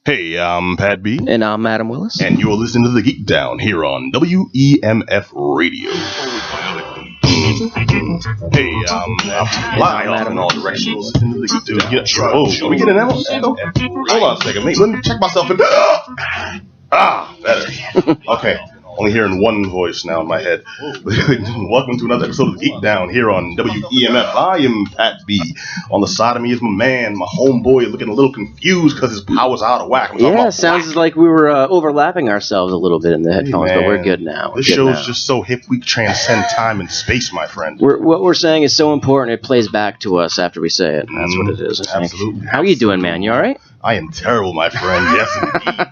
Hey, I'm Pat B. And I'm Adam Willis. And you're listening to the Geek Down here on WEMF Radio. Hey, fly off in all directions. Listening to the Geek Down. Whoa, are we getting an echo? Hold on a second, mate. Let me check myself in. Better. Okay. Only hearing one voice now in my head. Welcome to another episode of Geek Down here on WEMF. I am Pat B. On the side of me is my man, my homeboy, looking a little confused because his power's out of whack. Yeah, sounds like we were overlapping ourselves a little bit in the headphones, but we're good now. This show's just so hip, we transcend time and space, my friend. What we're saying is so important, it plays back to us after we say it. That's what it is, I think. Absolutely. How are you doing, man? You all right? I am terrible, my friend. Yes, indeed.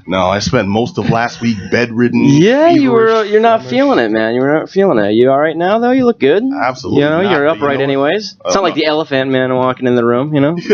No, I spent most of last week bedridden. Yeah, you're not feeling it, man. You're not feeling it. You all right now, though? You look good. Absolutely. You know, you're upright anyways. It's not like the elephant man walking in the room, you know? This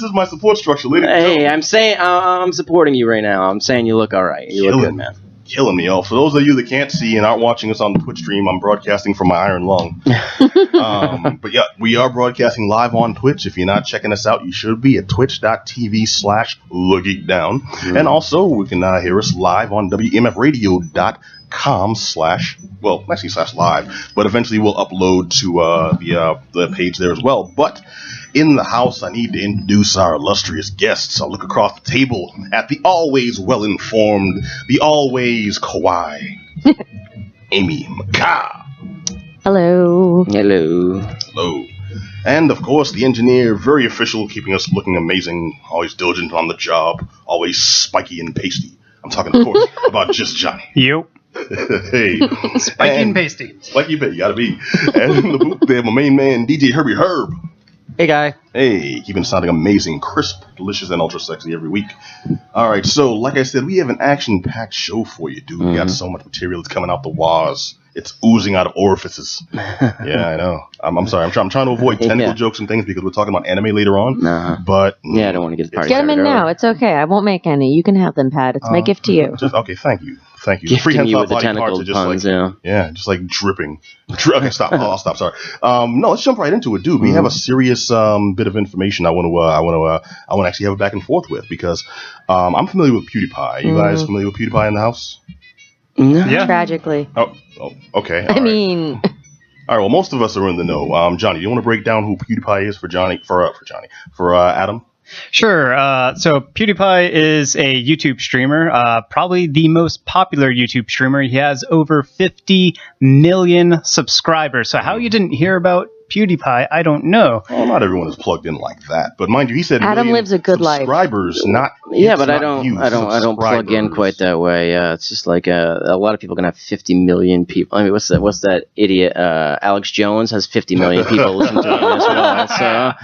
is my support structure, ladies. Hey, I'm saying, I'm supporting you right now. I'm saying you look all right. You look good, man. Killing me, y'all. For those of you that can't see and aren't watching us on the Twitch stream, I'm broadcasting from my iron lung. But yeah, we are broadcasting live on Twitch. If you're not checking us out, you should be at twitch.tv/thegeekdown. And also, we can hear us live on WMFradio.com/live. But eventually we'll upload to the page there as well. But in the house, I need to introduce our illustrious guests. I'll look across the table at the always well-informed, the always kawaii, Amy McCaw. Hello. Hello. Hello. And, of course, the engineer, very official, keeping us looking amazing, always diligent on the job, always spiky and pasty. I'm talking, of course, about Just Johnny. Yep. Hey. Spiky and pasty. Spiky and pasty, you gotta be. And in the booth there, my main man, DJ Herbie Herb. Hey, guy. Hey, keeping sounding amazing, crisp, delicious, and ultra sexy every week. All right, so like I said, we have an action-packed show for you, dude. We got so much material that's coming out the waz. It's oozing out of orifices. Yeah, I know. I'm sorry. I'm trying to avoid technical jokes and things because we're talking about anime later on. But yeah, I don't want to get the party. Get them in now. It's okay. I won't make any. You can have them, Pat. It's my gift to you. Okay, thank you. Gifting you with the tentacle puns, just like dripping. Okay, stop. I'll stop. Sorry. No, let's jump right into it, dude. We have a serious bit of information I want to actually have a back and forth with because I'm familiar with PewDiePie. You guys familiar with PewDiePie in the house? No. Yeah. Tragically. Oh, okay. I mean. All right. Well, most of us are in the know. Johnny, you want to break down who PewDiePie is for Adam? Sure. So PewDiePie is a YouTube streamer, probably the most popular YouTube streamer. He has over 50 million subscribers. So how you didn't hear about PewDiePie, I don't know. Well, not everyone is plugged in like that, but mind you, he said Adam lives a good life. Subscribers, not but I don't plug in quite that way. It's just like a lot of people can have 50 million people. I mean, what's that idiot? Alex Jones has 50 million people listen to him as well. So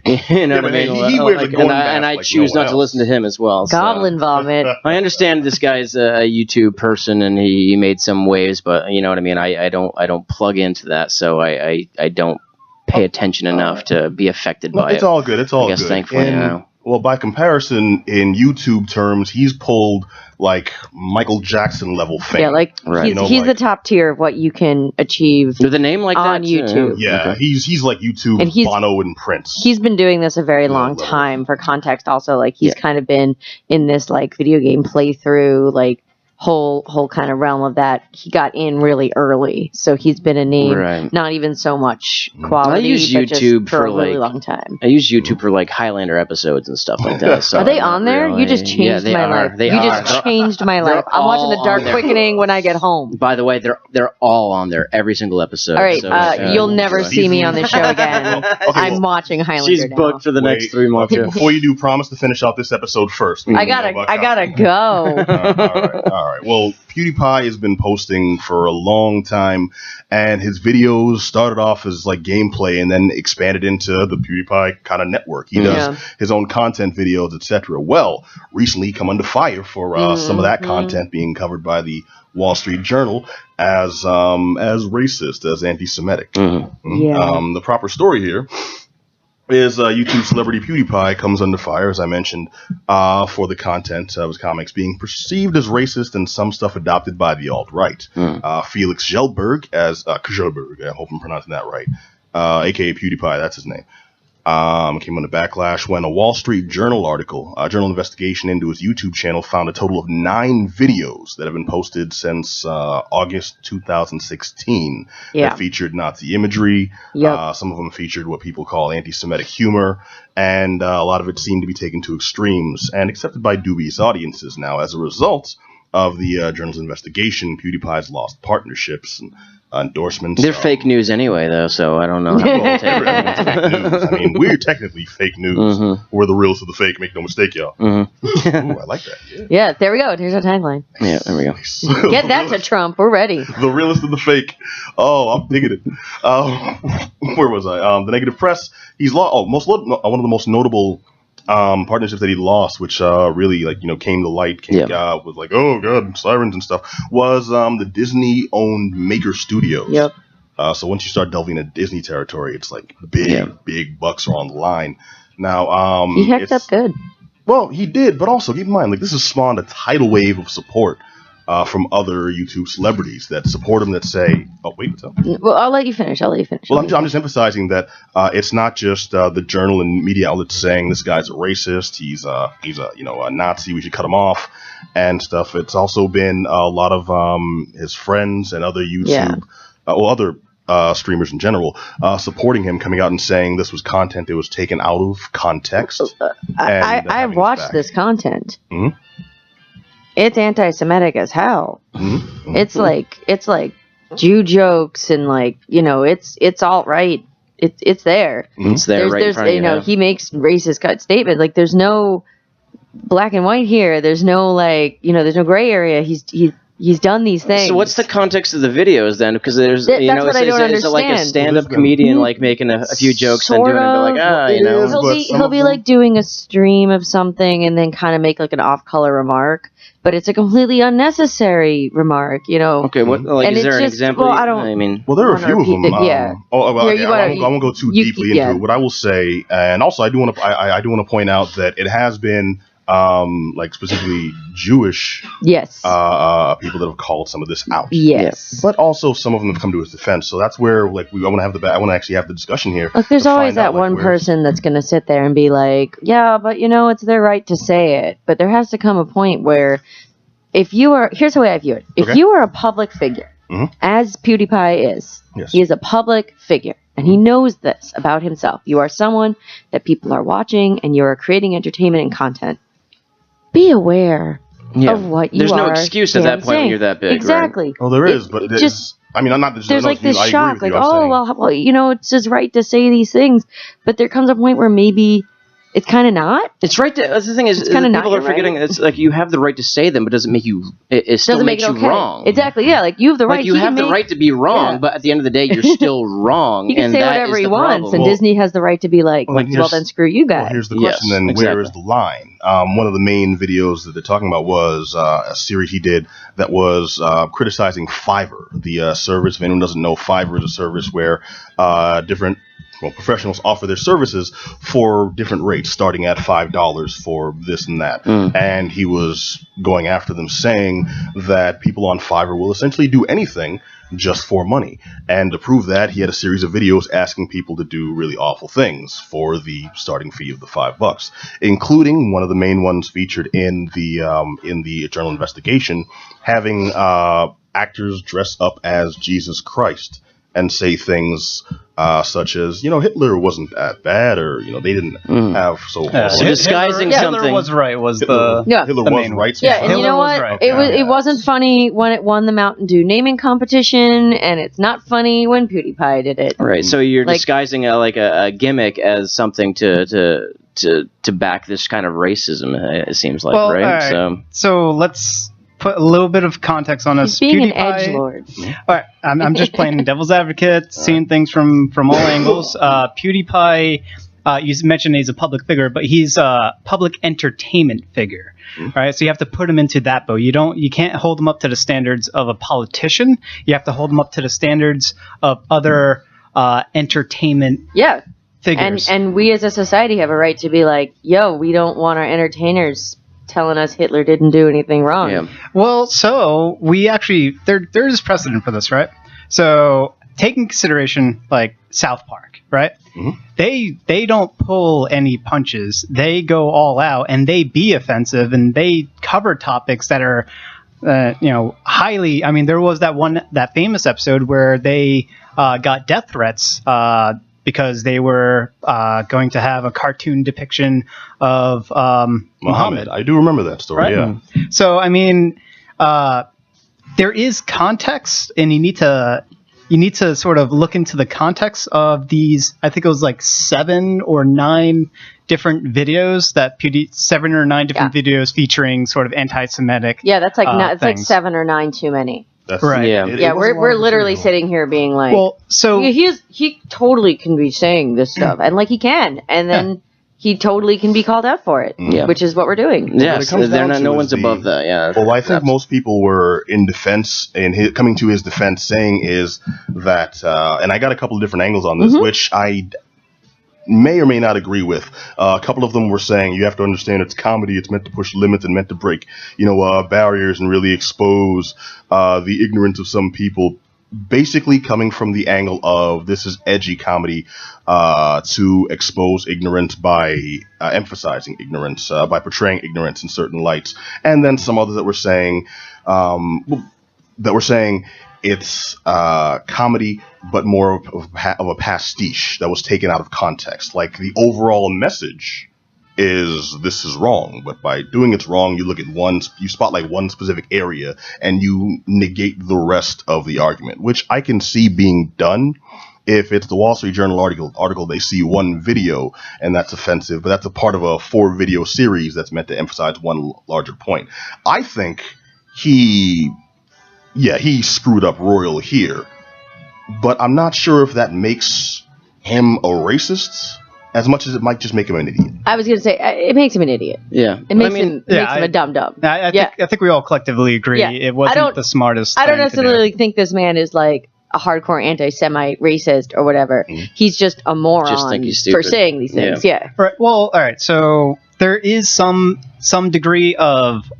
you know what I mean? He wears a golden mask and I like choose no not to listen to him as well. Goblin vomit. I understand this guy's a YouTube person and he made some waves, but you know what I mean. I don't plug into that, so I don't pay attention enough to be affected by it. It's all good. I guess, thankfully, well, by comparison, in YouTube terms, he's pulled like Michael Jackson level fame. Yeah, like he's the top tier of what you can achieve with a name like on that, YouTube. Yeah, he's like YouTube and Bono and Prince. He's been doing this a very long time. For context, also, like he's kind of been in this like video game playthrough, like whole kind of realm of that. He got in really early, so he's been a name, not even so much quality. I use YouTube for a really long time. I use YouTube for like Highlander episodes and stuff like that. So are they on there? You just changed my life. Just changed my life. I'm watching The Dark Quickening when I get home. By the way, they're all on there, every single episode. All right, so, you'll never see me on this show again. I'm watching Highlander. She's booked for the next 3 months. Okay, before you do, promise to finish out this episode first. I gotta go. All right. Well, PewDiePie has been posting for a long time, and his videos started off as like gameplay and then expanded into the PewDiePie kind of network. He does his own content videos, etc. Well, recently he come under fire for some of that content being covered by the Wall Street Journal as racist, as anti-Semitic. The proper story here is YouTube celebrity PewDiePie comes under fire, as I mentioned, for the content of his comics being perceived as racist and some stuff adopted by the alt-right. Felix Kjellberg, I hope I'm pronouncing that right, a.k.a. PewDiePie, that's his name, came under backlash when a Wall Street Journal article, a journal investigation into his YouTube channel, found a total of 9 videos that have been posted since August 2016 that featured Nazi imagery. Some of them featured what people call anti-Semitic humor, and a lot of it seemed to be taken to extremes and accepted by dubious audiences. Now, as a result of the journal's investigation, PewDiePie's lost partnerships and endorsements. They're fake news anyway, though, so I don't know. Everyone's fake news. I mean, we're technically fake news. We're the realest of the fake. Make no mistake, y'all. Ooh, I like that. Yeah, there we go. Here's our tagline. Yeah, there we go. Get that to Trump. We're ready. The realest of the fake. Oh, I'm digging it. Where was I? The negative press. He's lost. One of the most notable partnerships that he lost, which really came to light, was like, oh god, sirens and stuff, was the Disney-owned Maker Studios. Yep. So once you start delving into Disney territory, it's like big bucks are on the line. Now, he hecked up good. Well, he did, but also keep in mind, this has spawned a tidal wave of support from other YouTube celebrities that support him, that say, oh, wait, what's up? Well, I'll let you finish. Well, I'm just emphasizing that it's not just the journal and media outlets saying this guy's a racist, he's a Nazi, we should cut him off and stuff. It's also been a lot of his friends and other YouTube, other streamers in general, supporting him, coming out and saying this was content that was taken out of context. I've watched this content. Mm-hmm. It's anti-Semitic as hell. Mm-hmm. It's like Jew jokes and it's alt-right. It's there. It's there. There's he makes racist cut statements. Like there's no black and white here. There's no there's no gray area. He's done these things. So what's the context of the videos then? Because there's that's what I don't understand. Is it like a stand-up comedian making a few jokes and doing it, he'll be like doing a stream of something and then kind of make like an off-color remark. But it's a completely unnecessary remark, Okay, what? Is there an example? Well, I don't. Well, there are a few of them. Yeah. I won't go too deeply into it. What I will say, and also I do want to point out that it has been specifically Jewish yes people that have called some of this out. Yes. But also some of them have come to his defense. So that's where I want to actually have the discussion here. Look, there's always that one person that's going to sit there and be like, yeah, but it's their right to say it. But there has to come a point where here's the way I view it. If you are a public figure, as PewDiePie is, he is a public figure. And he knows this about himself. You are someone that people are watching and you are creating entertainment and content. Be aware of what you are. There's no excuse at that point when you're that big. Exactly. Well, there is, but there's like this shock, like, it's his right to say these things, but there comes a point where maybe it's kind of not. It's right. The thing is, people are forgetting. Right. It's like you have the right to say them, but it doesn't make you. It still makes you wrong. Exactly. Yeah. Like you have the right. Like you have the right to be wrong, but at the end of the day, you're still wrong. He can say whatever he wants, and Disney has the right to be like, well, then screw you guys. Well, here's the question. Then where is the line? One of the main videos that they're talking about was a series he did that was criticizing Fiverr, the service. If anyone doesn't know, Fiverr is a service where different professionals offer their services for different rates, starting at $5 for this and that. And he was going after them, saying that people on Fiverr will essentially do anything just for money. And to prove that, he had a series of videos asking people to do really awful things for the starting fee of the $5, including one of the main ones featured in the journal investigation, having actors dress up as Jesus Christ and say things such as, Hitler wasn't that bad, or, they didn't have so disguising something. Hitler was right, Hitler was right. Yeah, and you know what? Right. It wasn't funny when it won the Mountain Dew naming competition, and it's not funny when PewDiePie did it. Right, so you're disguising a gimmick as something to back this kind of racism, it seems like, right? Right. So let's put a little bit of context on us. He's being an edgelord. All right, I'm just playing devil's advocate, seeing things from all angles. PewDiePie, you mentioned he's a public figure, but he's a public entertainment figure. Right, so you have to put him into that boat. You can't hold him up to the standards of a politician. You have to hold him up to the standards of other entertainment figures. And we as a society have a right to be like, yo, we don't want our entertainers telling us Hitler didn't do anything wrong. Yeah. Well, so we actually there is precedent for this, right? So take in consideration like South Park, right? they don't pull any punches. They go all out and they be offensive and they cover topics that are, highly. I mean, there was that famous episode where they got death threats because they were going to have a cartoon depiction of Muhammad. I do remember that story. Right? Yeah. So I mean, there is context, and you need to sort of look into the context of these. I think it was like 7 or 9 different videos that 7 or 9 different videos featuring sort of anti-Semitic. Yeah, that's like that's like 7 or 9 too many. That's right. Yeah, we're literally sitting here being like, well, so he totally can be saying this stuff, and like he can, and then he totally can be called out for it, which is what we're doing. Yes, no one's above that. Yeah. Well, I think most people were in defense and coming to his defense, saying is that, and I got a couple of different angles on this, which I may or may not agree with. A couple of them were saying you have to understand it's comedy, it's meant to push limits and meant to break, barriers and really expose the ignorance of some people. Basically coming from the angle of this is edgy comedy to expose ignorance by emphasizing ignorance, by portraying ignorance in certain lights. And then some others that were saying it's comedy, but more of a pastiche that was taken out of context. Like the overall message is this is wrong, but by doing it's wrong, you look at you spotlight one specific area and you negate the rest of the argument, which I can see being done. If it's the Wall Street Journal article, they see one video and that's offensive, but that's a part of a 4-video series that's meant to emphasize one larger point. I think he screwed up royal here, but I'm not sure if that makes him a racist as much as it might just make him an idiot. I was going to say, it makes him an idiot. Yeah. It makes him a dum-dum. I think we all collectively agree it wasn't the smartest thing I don't necessarily think this man is like a hardcore anti-Semite racist or whatever. He's just a moron for saying these things. Yeah. Right. Well, all right. So there is some degree of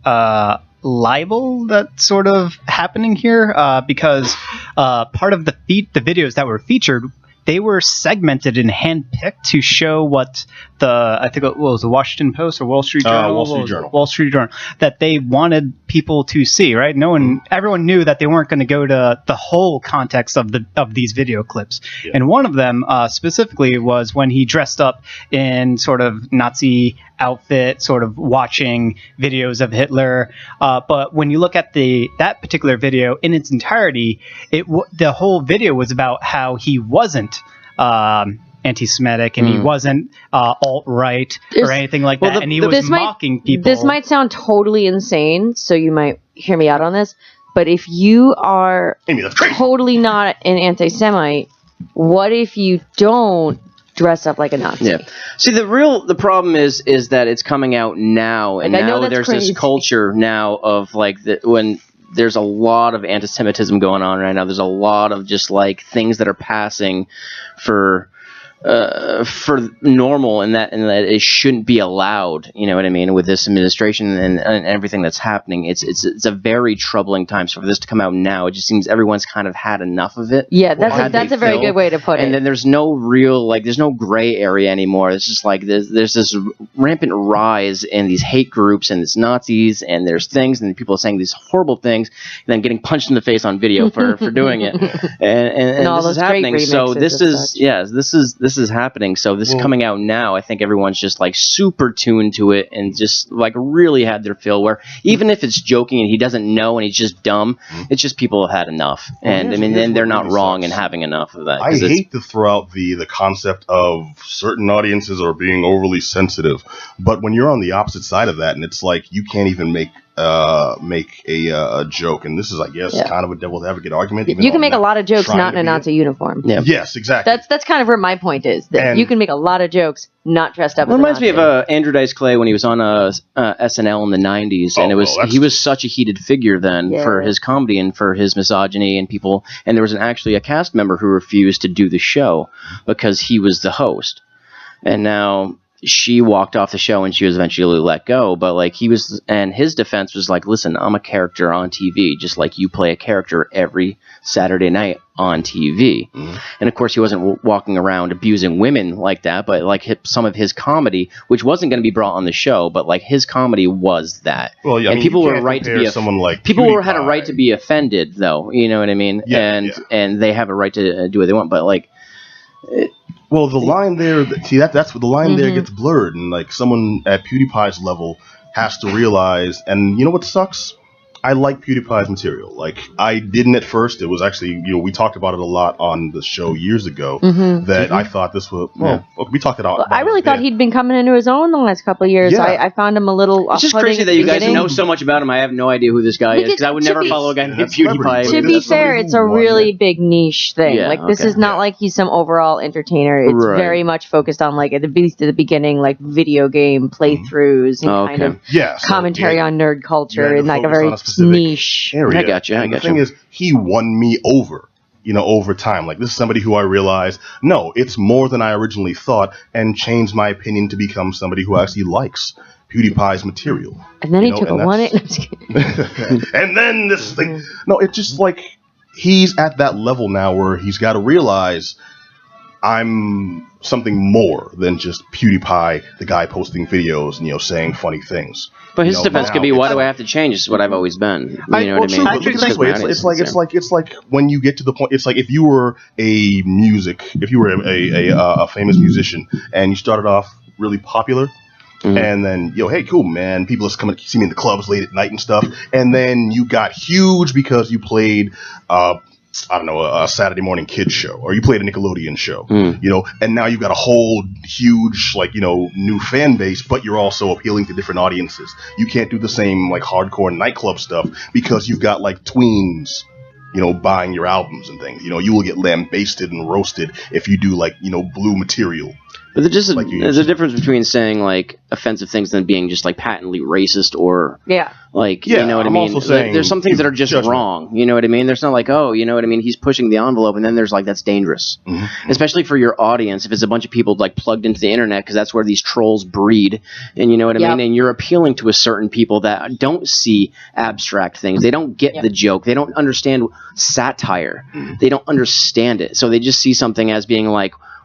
libel that's sort of happening here because part of the videos that were featured, they were segmented and handpicked to show what I think it was the Washington Post or Wall Street Journal. Wall Street Journal, that they wanted people to see, right? Everyone knew that they weren't going to go to the whole context of these video clips. Yeah. And one of them specifically was when he dressed up in sort of Nazi outfit, sort of watching videos of Hitler. But when you look at that particular video in its entirety, the whole video was about how he wasn't anti-Semitic and he wasn't alt-right or anything like that, and he was mocking people. This might sound totally insane, so you might hear me out on this, but if you are totally not an anti-Semite, what if you don't dress up like a Nazi? Yeah. See, the problem is that it's coming out now, and now there's crazy. This culture now of like when there's a lot of anti-Semitism going on right now. There's a lot of just like things that are passing for normal, and that it shouldn't be allowed. You know what I mean? With this administration and everything that's happening, it's a very troubling time. So for this to come out now, it just seems everyone's kind of had enough of it. Yeah, that's a very good way to put it. And then there's no real there's no gray area anymore. It's just like there's this rampant rise in these hate groups and it's Nazis and there's things and people are saying these horrible things and then getting punched in the face on video for doing it. And all this is happening. So this is happening. So this is coming out now. I think everyone's just like super tuned to it and just like really had their fill, where even if it's joking and he doesn't know and he's just dumb, it's just people have had enough. And then they're not wrong in having enough of that. I hate to throw out the concept of certain audiences are being overly sensitive, but when you're on the opposite side of that and it's like you can't even make a joke, and this is, I guess, kind of a devil's advocate argument. You can make a lot of jokes not in a Nazi uniform. Yeah. Yes, exactly. That's kind of where my point is. That you can make a lot of jokes not dressed up. It reminds me of Andrew Dice Clay when he was on SNL in the '90s, and he was such a heated figure then for his comedy and for his misogyny and people. And there was actually a cast member who refused to do the show because he was the host, and now she walked off the show and she was eventually let go. But like his defense was like, listen, I'm a character on TV, just like you play a character every Saturday night on TV. And of course, he wasn't walking around abusing women like that, but like some of his comedy, which wasn't going to be brought on the show, but like his comedy was that. Well, yeah, and people were right to be someone like people had a right to be offended, though. You know what I mean? And they have a right to do what they want, but like. Well, the line there, that's where the line there gets blurred, and like someone at PewDiePie's level has to realize, and you know what sucks? I like PewDiePie's material. Like, I didn't at first. It was actually, we talked about it a lot on the show years ago, that I thought this was, we talked about it. I really thought he'd been coming into his own the last couple of years. Yeah. I found him a little It's just crazy that you guys know so much about him. I have no idea who this guy is, because I would never follow a guy named PewDiePie. To be fair, it's a really big niche thing. Yeah, like, this is not like he's some overall entertainer. It's very much focused on, like, at the beginning, like, video game playthroughs and kind of commentary on nerd culture in, like, a very niche area. I got you. The thing is, he won me over, over time. Like, this is somebody who I realized, no, it's more than I originally thought, and changed my opinion to become somebody who actually likes PewDiePie's material. And then he took a 180. And then this thing. No, it's just like, he's at that level now where he's got to realize, I'm something more than just PewDiePie, the guy posting videos and, saying funny things. But his defense could be, why do I have to change? This is what I've always been. You know what I mean? Look at it this way. It's like when you get to the point. It's like if you were a famous musician and you started off really popular, and then hey, cool, man, people are coming to see me in the clubs late at night and stuff, and then you got huge because you played a Saturday morning kids show, or you played a Nickelodeon show, and now you've got a whole huge, new fan base, but you're also appealing to different audiences. You can't do the same, hardcore nightclub stuff because you've got, tweens, buying your albums and things. You will get lambasted and roasted if you do, blue material. But there's a difference between saying offensive things than being just patently racist or you know what I mean. There's some things that are just wrong. You know what I mean. There's not you know what I mean. He's pushing the envelope, and then there's that's dangerous, especially for your audience. If it's a bunch of people plugged into the internet, because that's where these trolls breed, and you know what I mean. And you're appealing to a certain people that don't see abstract things. They don't get the joke. They don't understand satire. They don't understand it. So they just see something as being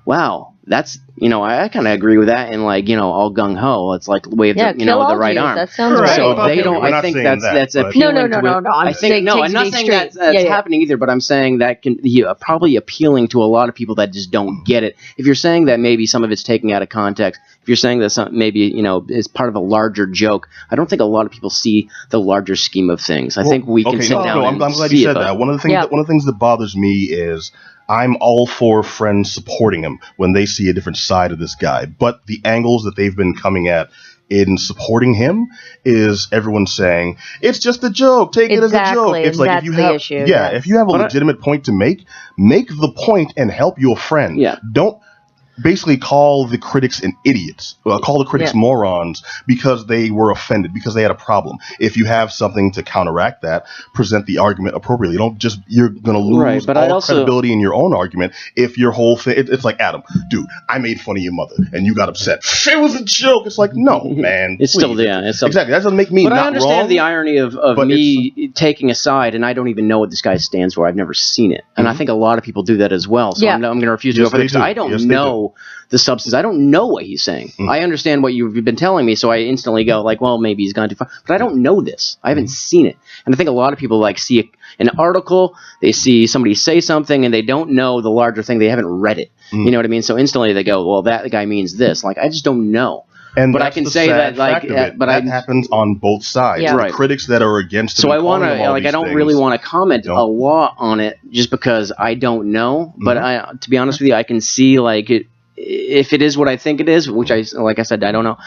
wow. That's I kind of agree with that, and all gung ho. It's wave the right arm. That sounds right. So they don't. I think that's appealing. No. I'm not saying that's happening either, but I'm saying that can probably appealing to a lot of people that just don't get it. If you're saying that maybe some of it's taken out of context, if you're saying that maybe is part of a larger joke, I don't think a lot of people see the larger scheme of things. I think we can sit down. I'm glad you said that. One of the things that bothers me is, I'm all for friends supporting him when they see a different side of this guy. But the angles that they've been coming at in supporting him is everyone saying, it's just a joke. Take it as a joke. It's if you have if you have a legitimate point to make the point and help your friend. Yeah. Don't basically call the critics idiots, call the critics morons because they were offended, because they had a problem. If you have something to counteract that, present the argument appropriately. You're going to lose all credibility in your own argument if your whole thing, it's like, Adam, dude, I made fun of your mother and you got upset. It was a joke. It's like, no, man. It's still, exactly. That doesn't make me not wrong. But I understand the irony of me taking a side, and I don't even know what this guy stands for. I've never seen it. And I think a lot of people do that as well. So I'm going to refuse to go for this. I don't know the substance. I don't know what he's saying. I understand what you've been telling me, so I instantly go well, maybe he's gone too far. But I don't know this. I haven't seen it. And I think a lot of people see an article, they see somebody say something, and they don't know the larger thing. They haven't read it. You know what I mean? So instantly they go, well, that guy means this. I just don't know. But I can say that that happens on both sides. Yeah. Right. Critics that are against it. So I want to I don't really want to comment a lot on it just because I don't know. But to be honest with you, I can see if it is what I think it is, which I said, I don't know.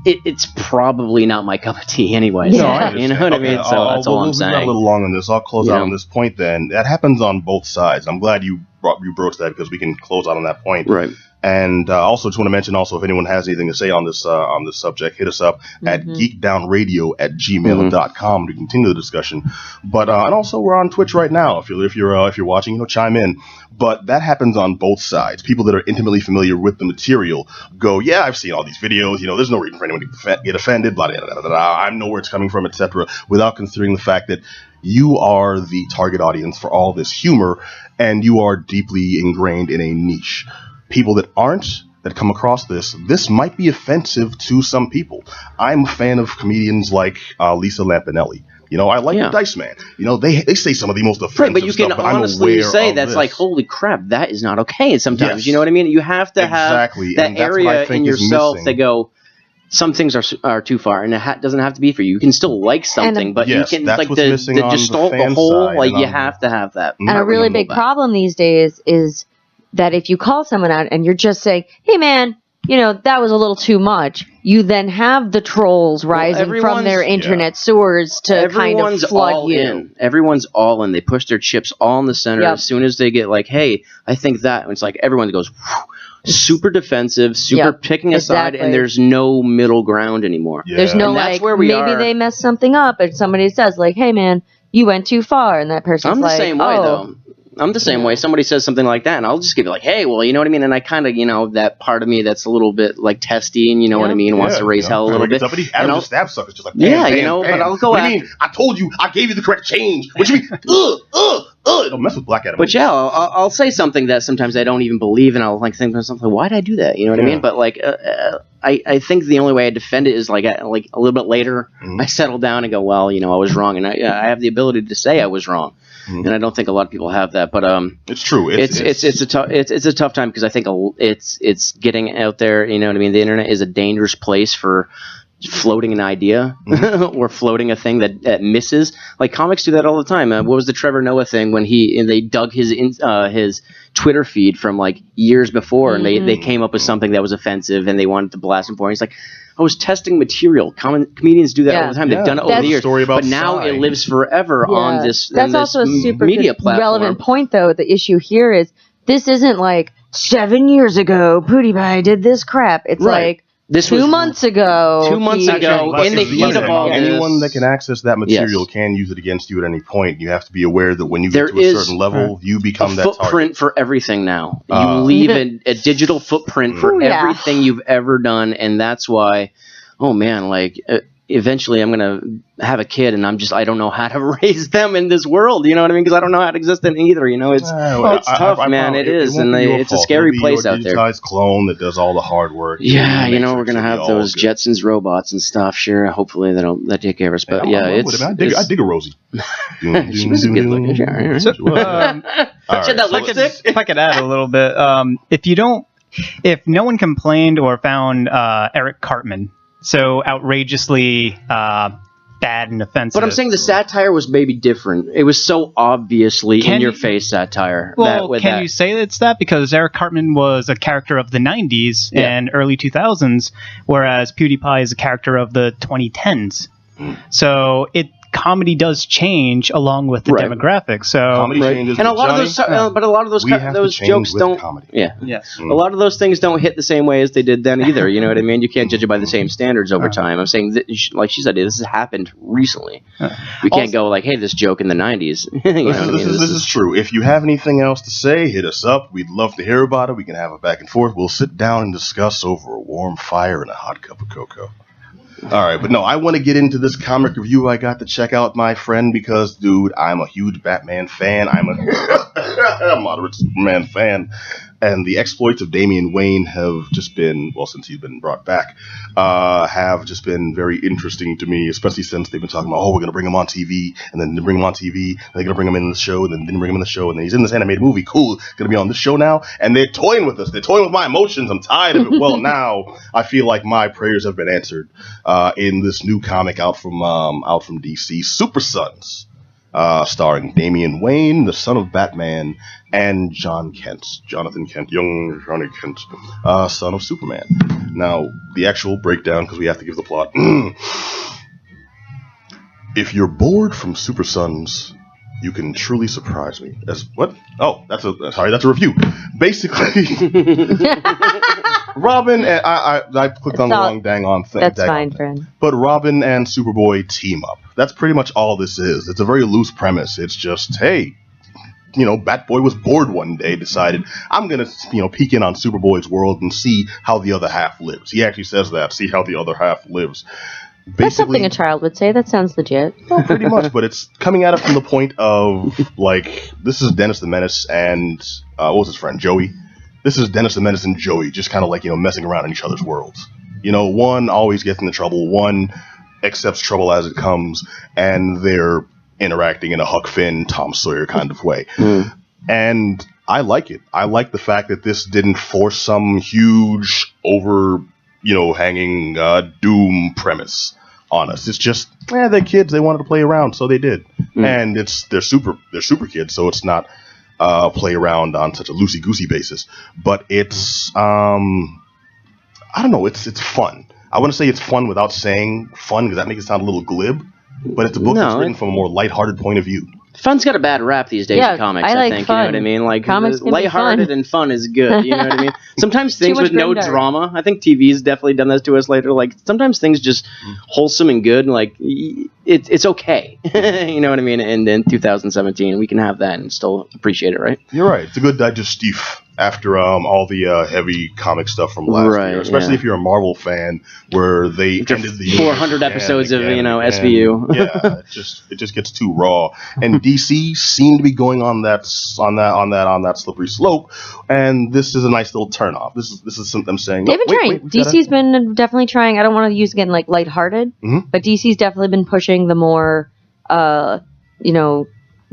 It's probably not my cup of tea anyway. No, you know what I mean? So that's all I'm saying. We've got a little long on this. I'll close out on this point then. That happens on both sides. I'm glad you broached that because we can close out on that point. Right. And also, just want to mention also, if anyone has anything to say on this subject, hit us up at geekdownradio@gmail.com to continue the discussion. But and also, we're on Twitch right now. If you're watching, chime in. But that happens on both sides. People that are intimately familiar with the material go, yeah, I've seen all these videos. There's no reason for anyone to get offended. Blah, blah, blah, blah, blah. I know where it's coming from, etc. Without considering the fact that you are the target audience for all this humor, and you are deeply ingrained in a niche. People that aren't, that come across this might be offensive to some people. I'm a fan of comedians like Lisa Lampanelli. I like the Dice Man. They say some of the most offensive but you can stuff, honestly say that's like, holy crap, that is not okay sometimes. Yes. You know what I mean? You have to have that area in yourself that go, some things are too far, and it doesn't have to be for you. You can still like something, but you can, like, the gestalt, the whole, like, you have to have that. And a really big problem these days is that if you call someone out and you're just saying, hey, man, that was a little too much, you then have the trolls rising from their internet sewers to kind of flood you. Everyone's all in. They push their chips all in the center. Yep. As soon as they get like, hey, I think that. And it's like everyone goes super defensive, super picking a side, and there's no middle ground anymore. Yeah. There's no, like, maybe they messed something up and somebody says, like, hey, man, you went too far. And that person's like, I'm the same way, though. I'm the same way. Somebody says something like that, and I'll just give it like, hey, well, you know what I mean? And I kind of, that part of me that's a little bit, like, testy and, what I mean, wants to raise hell a little bit. And I'll stab suckers just like, bam, but I'll go after. Mean? I told you, I gave you the correct change. What you mean? Don't mess with Black Adam. But I'll say something that sometimes I don't even believe, and I'll like think of something. Why did I do that? You know what I mean? But like, I think the only way I defend it is like a little bit later. I settle down and go, well, I was wrong, and I have the ability to say I was wrong. And I don't think a lot of people have that, but it's true. It's a tough time because I think it's getting out there. You know what I mean? The internet is a dangerous place for floating an idea or floating a thing that misses. Like comics do that all the time. What was the Trevor Noah thing when they dug his Twitter feed from like years before, and they came up with something that was offensive and they wanted to blast him for it. He's like, I was testing material. Comedians do that all the time. They've done it over the years. But now it lives forever on this That's also a super media platform. Relevant point, though. The issue here is this isn't like 7 years ago, PewDiePie did this crap. It's like, this 2 months ago. 2 months ago, in the heat of all this. Anyone that can access that material can use it against you at any point. You have to be aware that when you get to a certain level, you become that target. Footprint for everything now. You leave a digital footprint for everything you've ever done, and that's why, eventually I'm going to have a kid, and I don't know how to raise them in this world, you know what I mean? Because I don't know how to exist in either, It's tough, man. It is, and it's a scary place out there. Digitized clone that does all the hard work. Yeah, we're going to have those Jetsons robots and stuff, sure. Hopefully they'll take care of us, but I dig a Rosie. She was a good looking, sure. If I could add a little bit, if no one complained or found Eric Cartman so outrageously bad and offensive. But I'm saying the satire was maybe different. It was so obviously in-your-face satire. Well, can you say it's that? Because Eric Cartman was a character of the 90s and early 2000s, whereas PewDiePie is a character of the 2010s. So comedy does change along with the demographic. So comedy changes, and a lot of those, but a lot of those jokes don't. Comedy. A lot of those things don't hit the same way as they did then either. You know what I mean? You can't judge it by the same standards over time. I'm saying, like she said, this has happened recently. We can't go like, hey, this joke in the 90s. This is true. If you have anything else to say, hit us up. We'd love to hear about it. We can have it back and forth. We'll sit down and discuss over a warm fire and a hot cup of cocoa. All right, but no, I want to get into this comic review I got to check out, my friend, because, dude, I'm a huge Batman fan. I'm a moderate Superman fan. And the exploits of Damian Wayne have just been, well, since he's been brought back, have just been very interesting to me, especially since they've been talking about, we're going to bring him on TV, and then they bring him on TV, and they're going to bring him in the show, and then didn't bring him in the show, and then he's in this animated movie, cool, going to be on this show now, and they're toying with us. They're toying with my emotions. I'm tired of it. Well, now I feel like my prayers have been answered in this new comic out from DC, Super Sons. Starring Damian Wayne, the son of Batman, and Jonathan Kent, young Johnny Kent, son of Superman. Now, the actual breakdown, because we have to give the plot. If you're bored from Super Sons, You can truly surprise me. That's what? Oh, that's a review. Basically, Robin and I clicked on the wrong dang on thing. That's fine, friend. But Robin and Superboy team up. That's pretty much all this is. It's a very loose premise. It's just, hey, Batboy was bored one day, decided, I'm going to, peek in on Superboy's world and see how the other half lives. He actually says that, see how the other half lives. Basically, that's something a child would say. That sounds legit. Well, pretty much, but it's coming at it from the point of, this is Dennis the Menace and, what was his friend, Joey? This is Dennis the Menace and Joey, just kind of messing around in each other's worlds. One always gets into trouble, one accepts trouble as it comes, and they're interacting in a Huck Finn, Tom Sawyer kind of way. And I like it. I like the fact that this didn't force some huge hanging doom premise on us. It's just, they're kids. They wanted to play around, so they did. And they're super kids, so it's not play around on such a loosey-goosey basis. But it's, I don't know, it's fun. I want to say it's fun without saying fun, because that makes it sound a little glib. But it's a book that's written from a more lighthearted point of view. Fun's got a bad rap these days in comics, I think. Fun. You know what I mean? Like, comics lighthearted and fun is good. You know what I mean? Sometimes things with no drama. I think TV's definitely done this to us later. Like, sometimes things just wholesome and good. Like, it's okay. You know what I mean? And in 2017, we can have that and still appreciate it, right? You're right. It's a good digestif after all the heavy comic stuff from last year, especially if you're a Marvel fan, where they ended the 400 episodes of SVU. Yeah, it just gets too raw. And DC seemed to be going on that slippery slope, and this is a nice little turnoff. This is something I'm saying. They've been trying. DC's been definitely trying. I don't want to use again lighthearted, but DC's definitely been pushing the more,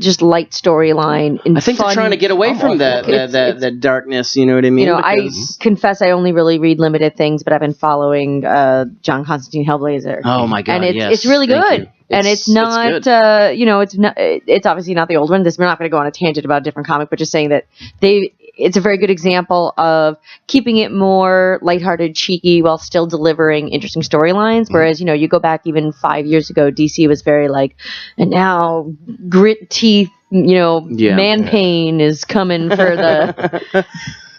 just light storyline. I think they're trying to get away from that darkness. You know what I mean? I confess I only really read limited things, but I've been following John Constantine Hellblazer. Oh my god! And it's really good. And it's not, it's obviously not the old one. We're not going to go on a tangent about a different comic, but just saying that it's a very good example of keeping it more lighthearted, cheeky, while still delivering interesting storylines. Whereas, you go back even 5 years ago, DC was very and now grit teeth, man pain is coming for the...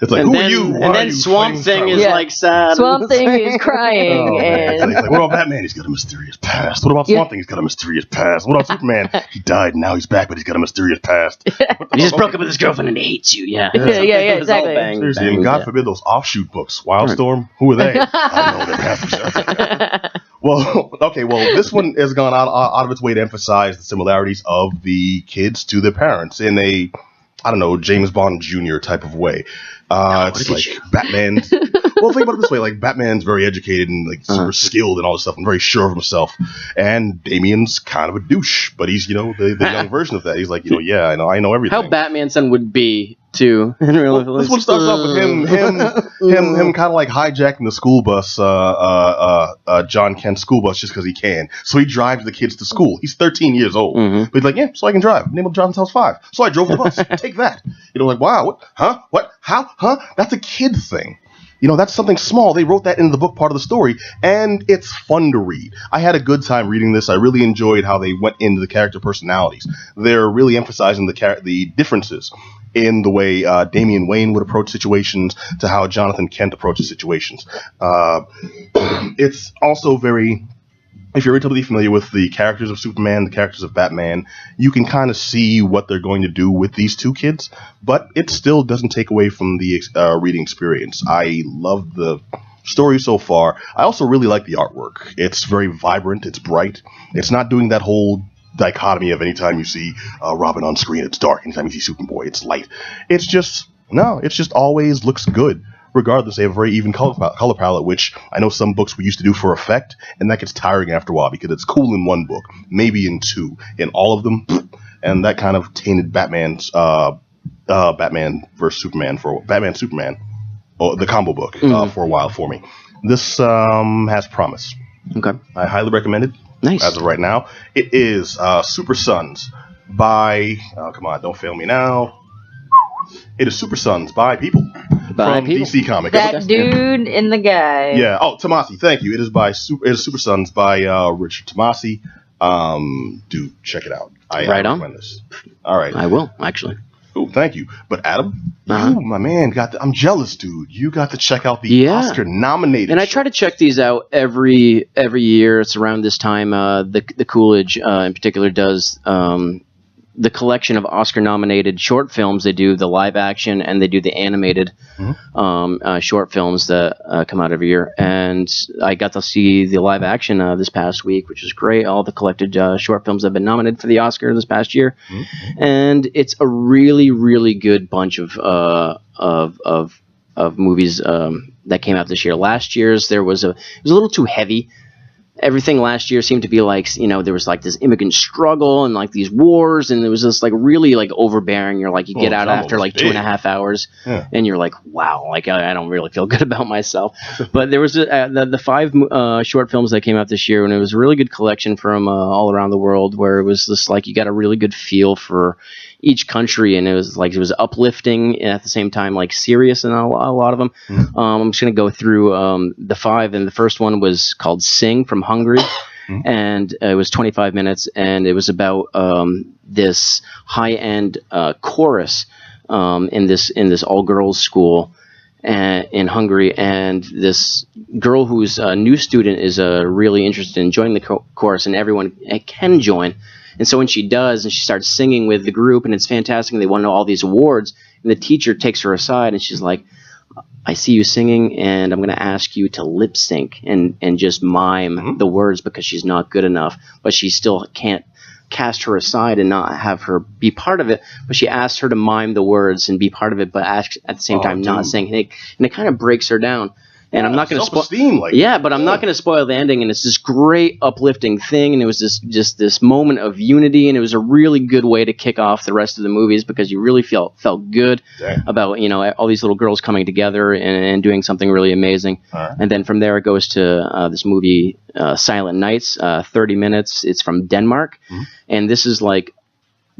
It's like, who are you? And then Swamp Thing is sad. Swamp Thing is crying. It's like, what about Batman? He's got a mysterious past. What about Swamp Thing? He's got a mysterious past. What about Superman? He died and now he's back, but he's got a mysterious past. He just broke up with his girlfriend and he hates you. Yeah, exactly. Seriously, and God forbid those offshoot books. Wildstorm? Who are they? I know their past. Well, this one has gone out of its way to emphasize the similarities of the kids to their parents in a, I don't know, James Bond Jr. type of way. It's like Batman. Well, think about it this way: Batman's very educated and super skilled and all this stuff, and very sure of himself. And Damian's kind of a douche, but he's the young version of that. He's like, I know everything. How Batman's son would be too in real life. This one starts off with him kind of hijacking the school bus, John Kent's school bus, just because he can. So he drives the kids to school. He's 13 years old, but he's like, so I can drive. Name of Jonathan tells 5, so I drove the bus. Take that. Wow, what? Huh? What? How? Huh? That's a kid thing. That's something small. They wrote that into the book part of the story, and it's fun to read. I had a good time reading this. I really enjoyed how they went into the character personalities. They're really emphasizing the differences in the way Damian Wayne would approach situations to how Jonathan Kent approaches situations. It's also very... If you're relatively familiar with the characters of Superman, the characters of Batman, you can kind of see what they're going to do with these two kids, but it still doesn't take away from the reading experience. I love the story so far. I also really like the artwork. It's very vibrant. It's bright. It's not doing that whole dichotomy of anytime you see Robin on screen, it's dark. Anytime you see Superboy, it's light. It's just always looks good. Regardless, they have a very even color palette, which I know some books we used to do for effect, and that gets tiring after a while because it's cool in one book, maybe in two, in all of them, and that kind of tainted Batman versus Superman the combo book for a while for me. This has promise. Okay, I highly recommend it. Nice. As of right now, it is Super Sons by come on, don't fail me now. It is Super Sons by people from DC Comics. That dude in the guy. Yeah. Oh, Tomasi. Thank you. It is Super Sons by Richard Tomasi. Dude, check it out. I recommend this. All right. I will, actually. Oh, thank you. But Adam, you, my man, I'm jealous, dude. You got to check out the Oscar-nominated. And I try to check these out every year. It's around this time. The Coolidge, in particular, does the collection of Oscar-nominated short films. They do the live action and they do the animated short films that come out every year. And I got to see the live action this past week, which is great. All the collected short films that have been nominated for the Oscar this past year, and it's a really, really good bunch of movies that came out this year. Last year's it was a little too heavy. Everything last year seemed to be like, there was like this immigrant struggle and like these wars, and it was just like really like overbearing. You're like, you get out after like 2.5 hours, and you're like, wow, like I don't really feel good about myself. But there was the 5 short films that came out this year, and it was a really good collection from all around the world, where it was just like you got a really good feel for each country, and it was uplifting and at the same time like serious in a lot of them. I'm just gonna go through the 5, and the first one was called Sing from Hungary, and it was 25 minutes, and it was about this high-end chorus in this all-girls school in Hungary, and this girl who's a new student is really interested in joining the chorus, and everyone can join. And so when she does, and she starts singing with the group, and it's fantastic, and they won all these awards, and the teacher takes her aside, and she's like, I see you singing, and I'm going to ask you to lip sync and just mime the words, because she's not good enough. But she still can't cast her aside and not have her be part of it. But she asked her to mime the words and be part of it, but at the same time not sing. And it kind of breaks her down. And I'm not going to spoil. But I'm not going to spoil the ending. And it's this great uplifting thing. And it was this moment of unity. And it was a really good way to kick off the rest of the movies, because you really felt good about all these little girls coming together and doing something really amazing. And then from there it goes to this movie Silent Nights, 30 minutes. It's from Denmark, and this is like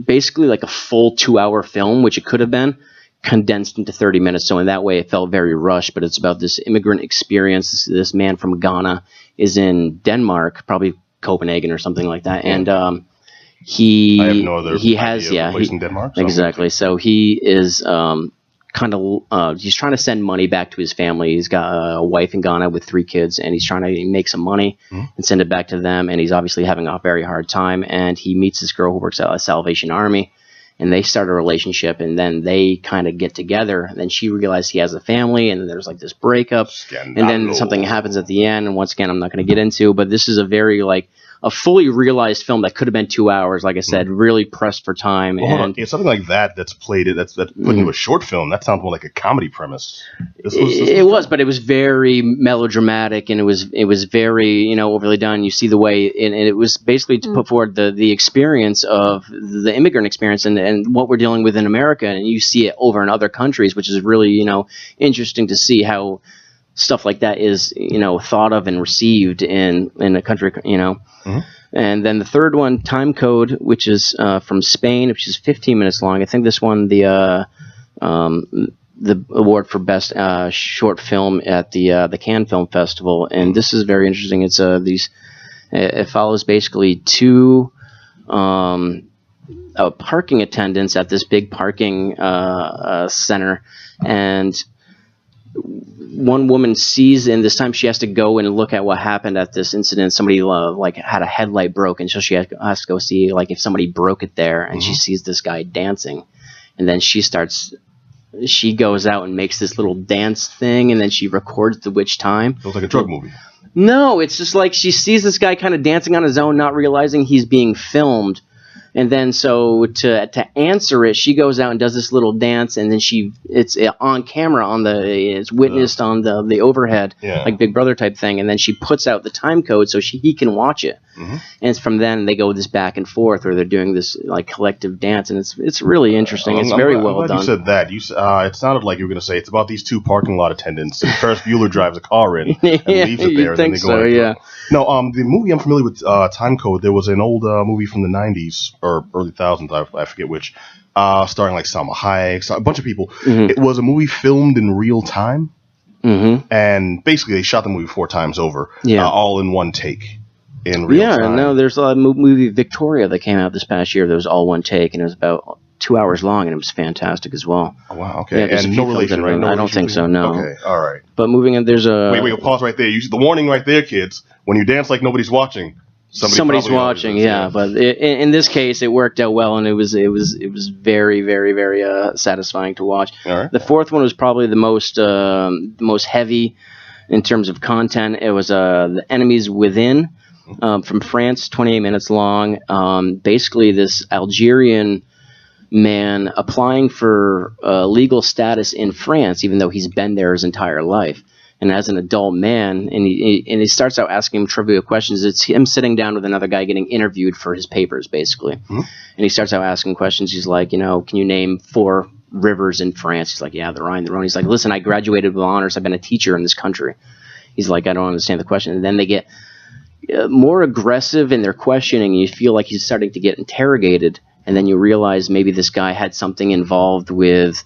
basically like a full 2-hour film, which it could have been, condensed into 30 minutes. So in that way it felt very rushed, but it's about this immigrant experience. This man from Ghana is in Denmark, probably Copenhagen or something like that, and I have no other idea of place in Denmark. Exactly. So he is he's trying to send money back to his family. He's got a wife in Ghana with 3 kids, and he's trying to make some money and send it back to them, and he's obviously having a very hard time. And he meets this girl who works at a Salvation Army, and they start a relationship, and then they kind of get together, and then she realizes he has a family, and then there's like this breakup, and then something happens at the end, and once again I'm not going to get into, but this is a very like a fully realized film that could have been 2 hours, like I said, really pressed for time. And something like that's put into a short film. That sounds more like a comedy premise. It was, but it was very melodramatic, and it was very overly done. You see the way, and it was basically to put forward the experience of the immigrant experience and what we're dealing with in America, and you see it over in other countries, which is really interesting to see how stuff like that is thought of and received in a country. And then the third one, Time Code, which is from Spain, which is 15 minutes long. I think this won the award for best short film at the Cannes Film Festival. And this is very interesting. It's it follows basically 2 parking attendants at this big parking center, and one woman sees, and this time she has to go and look at what happened at this incident. Somebody had a headlight broken, so she has to go see if somebody broke it there, and she sees this guy dancing, and then she goes out and makes this little dance thing, and then she records the which time. So it's like a drug movie. No, it's just like she sees this guy kind of dancing on his own, not realizing he's being filmed. And then so to answer it, she goes out and does this little dance, and then it's on camera it's witnessed on the overhead, like Big Brother type thing, and then she puts out the time code so he can watch it. And it's from then they go this back and forth where they're doing this like collective dance, and it's really interesting. It's very well done. You said that. It sounded like you were going to say it's about these 2 parking lot attendants, and Ferris Bueller drives a car in and leaves it there. Think so, yeah. No, the movie I'm familiar with, Time Code. There was an old movie from the 90s or early 2000s, I forget which, starring like Salma Hayek, a bunch of people. It was a movie filmed in real time, and basically they shot the movie 4 times over, all in one take. in real time. Yeah, no, there's a movie Victoria that came out this past year that was all one take, and it was about 2 hours long, and it was fantastic as well. Oh, wow, okay. Yeah, and no relation, right? No I don't think so, no. Okay, all right. But moving on, there's a... Wait, pause right there. The warning right there, kids. When you dance like nobody's watching, somebody's watching, yeah. But in this case, it worked out well, and it was very, very, very satisfying to watch. All right. The fourth one was probably the most heavy in terms of content. It was The Enemies Within, from France, 28 minutes long. Basically, this Algerian man applying for legal status in France, even though he's been there his entire life. And as an adult man, and he starts out asking him trivia questions. It's him sitting down with another guy getting interviewed for his papers, basically. Mm-hmm. And he starts out asking questions. He's like, can you name 4 rivers in France? He's like, yeah, the Rhine, the Rhone. He's like, listen, I graduated with honors. I've been a teacher in this country. He's like, I don't understand the question. And then they get more aggressive in their questioning. You feel like he's starting to get interrogated. And then you realize maybe this guy had something involved with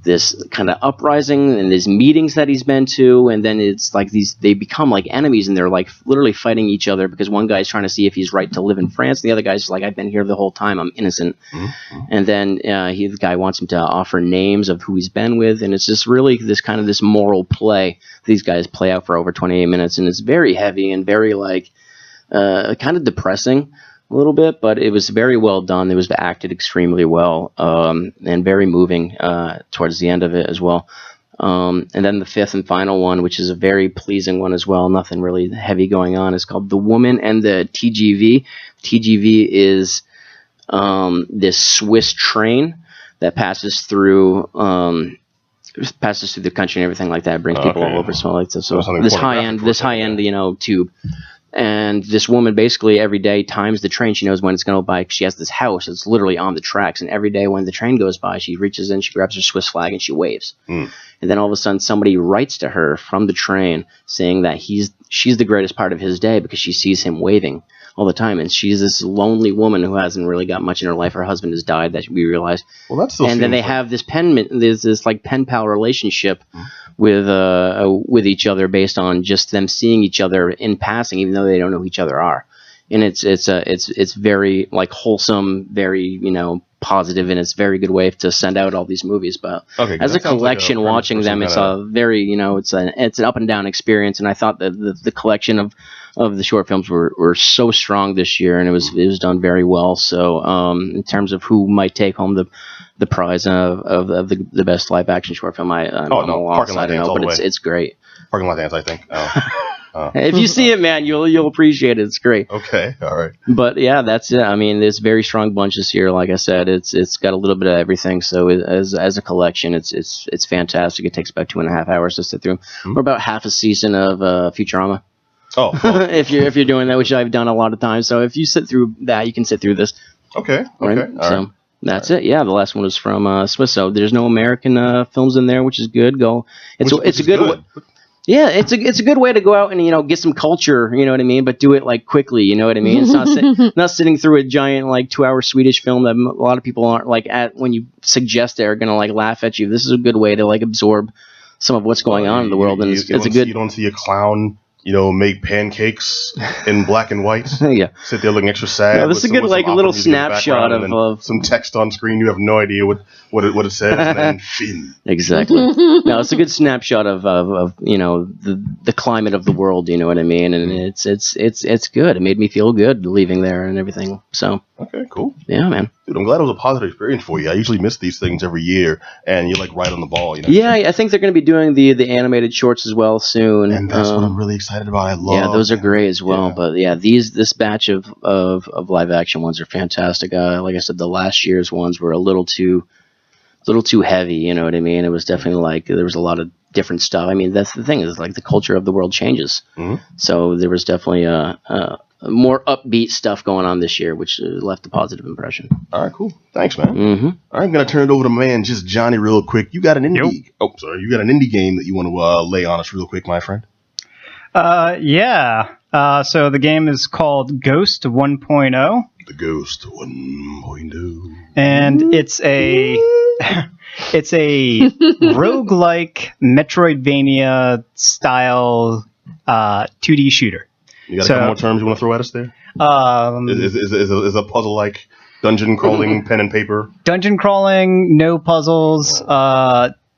this kind of uprising and these meetings that he's been to, and then it's like they become like enemies, and they're like literally fighting each other because one guy's trying to see if he's right to live in France, and the other guy's like, I've been here the whole time, I'm innocent. Mm-hmm. And then the guy wants him to offer names of who he's been with, and it's just really this moral play these guys play out for over 28 minutes, and it's very heavy and very like kind of depressing a little bit, but it was very well done. It was acted extremely well, and very moving towards the end of it as well. And then the fifth and final one, which is a very pleasing one as well, nothing really heavy going on, is called The Woman and the TGV. TGV is this Swiss train that passes through the country and everything like that. It brings people all over. So like this high end, tube. And this woman basically every day times the train. She knows when it's going to go by. She has this house that's literally on the tracks. And every day when the train goes by, she reaches in, she grabs her Swiss flag, and she waves. Mm. And then all of a sudden somebody writes to her from the train saying that she's the greatest part of his day because she sees him waving all the time. And she's this lonely woman who hasn't really got much in her life. Her husband has died, that we realize. Well, that's and then they have this pen pal relationship with each other based on just them seeing each other in passing, even though they don't know who each other are. And it's very like wholesome, very positive, and it's a very good way to send out all these movies. But as a collection, watching them, it's a very it's an up and down experience. And I thought that the collection of the short films were so strong this year, and it was done very well. So in terms of who might take home the prize of the best live action short film, I'm lost. I don't know, but it's great. Parking Lot Dance, I think. If you see it, man, you'll appreciate it. It's great. Okay, all right. But yeah, that's it. I mean, there's very strong bunch this year. Like I said, it's got a little bit of everything. So as a collection, it's fantastic. It takes about 2.5 hours to sit through. Mm-hmm. Or about half a season of Futurama. Oh, if you're doing that, which I've done a lot of times. So if you sit through that, you can sit through this. Okay. Right? All so right. That's it. Yeah, the last one was from Swiss. So there's no American films in there, which is good. It's a good. Yeah, it's a good way to go out and get some culture, you know what I mean, but do it like quickly, you know what I mean. It's not sitting through a giant like 2-hour Swedish film that a lot of people aren't like when you suggest they're gonna like laugh at you. This is a good way to like absorb some of what's going on in the world, and it's a good. You don't see a clown, make pancakes in black and white. Yeah, sit there looking extra sad. Yeah, this is a good like a little snapshot of some text on screen. You have no idea what it says. And then Finn. Exactly. No, it's a good snapshot of the climate of the world. You know what I mean? And it's good. It made me feel good leaving there and everything. So okay, cool. Yeah, man. Dude, I'm glad it was a positive experience for you. I usually miss these things every year, and you're like right on the ball. Yeah, I think they're going to be doing the animated shorts as well soon. And that's what I'm really excited about. I love. Yeah, those are great as well. Yeah. But yeah, this batch of live action ones are fantastic. Like I said, the last year's ones were a little too heavy. You know what I mean? It was definitely like there was a lot of different stuff. I mean, that's the thing is like the culture of the world changes. Mm-hmm. So there was definitely more upbeat stuff going on this year, which left a positive impression. All right, cool. Thanks, man. Mm-hmm. All right, I'm gonna turn it over to my man, just Johnny, real quick. You got an indie? Yep. Oh, sorry. You got an indie game that you want to lay on us real quick, my friend? Yeah. So the game is called Ghost 1.0. The Ghost 1.0. And it's a roguelike Metroidvania style 2D shooter. You got a couple more terms you want to throw at us there? Is a puzzle like dungeon crawling, pen and paper? Dungeon crawling, no puzzles.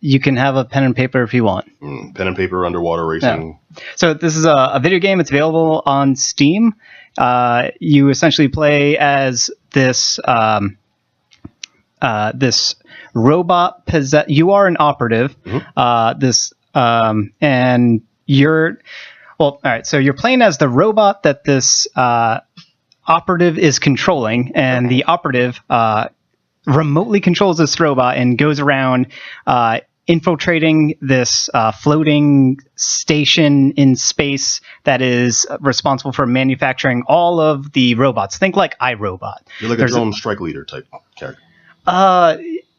You can have a pen and paper if you want. Pen and paper, underwater racing. Yeah. So this is a video game. It's available on Steam. You essentially play as this this robot you are an operative. And you're all right. So you're playing as the robot that this operative is controlling, and the operative remotely controls this robot and goes around infiltrating this floating station in space that is responsible for manufacturing all of the robots. Think like iRobot. You're like a drone strike leader type character.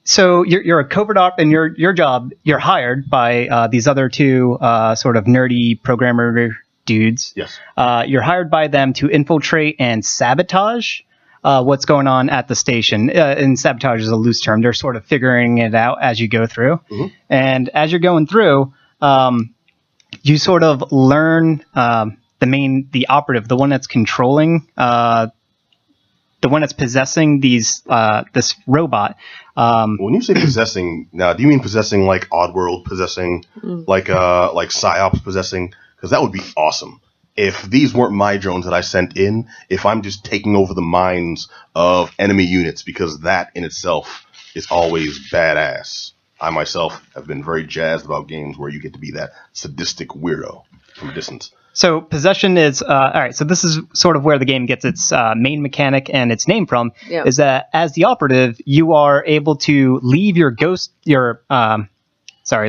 So you're a covert op, and your job, you're hired by these other two sort of nerdy programmer dudes. Yes. You're hired by them to infiltrate and sabotage what's going on at the station. And sabotage is a loose term. They're sort of figuring it out as you go through. And as you're going through, you sort of learn the operative, the one that's controlling, the one that's possessing this robot. When you say possessing, now do you mean possessing like Oddworld possessing, like PsyOps possessing? Because that would be awesome. If these weren't my drones that I sent in, if I'm just taking over the minds of enemy units, because that in itself is always badass. I myself have been very jazzed about games where you get to be that sadistic weirdo from a distance. So possession is all right. So this is sort of where the game gets its main mechanic and its name from. Yeah. Is that as the operative, you are able to leave your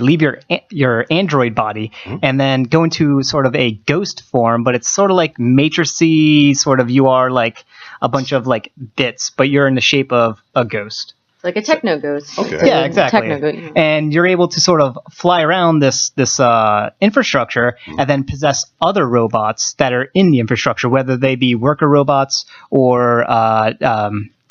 leave your android body and then go into sort of a ghost form, but it's sort of like matrixy, sort of you are like a bunch of like bits, but you're in the shape of a ghost. Like a techno ghost. Okay. Yeah, exactly. Techno-ghost. And you're able to sort of fly around this infrastructure and then possess other robots that are in the infrastructure, whether they be worker robots or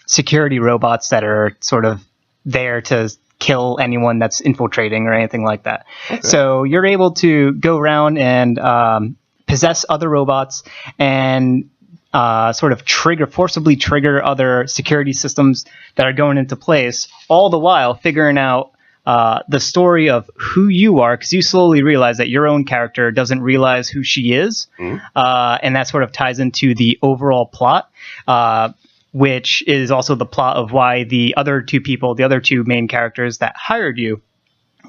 security robots that are sort of there to kill anyone that's infiltrating or anything like that. Okay. So you're able to go around and possess other robots and sort of forcibly trigger other security systems that are going into place, all the while figuring out the story of who you are, because you slowly realize that your own character doesn't realize who she is, and that sort of ties into the overall plot, which is also the plot of why the other two main characters that hired you,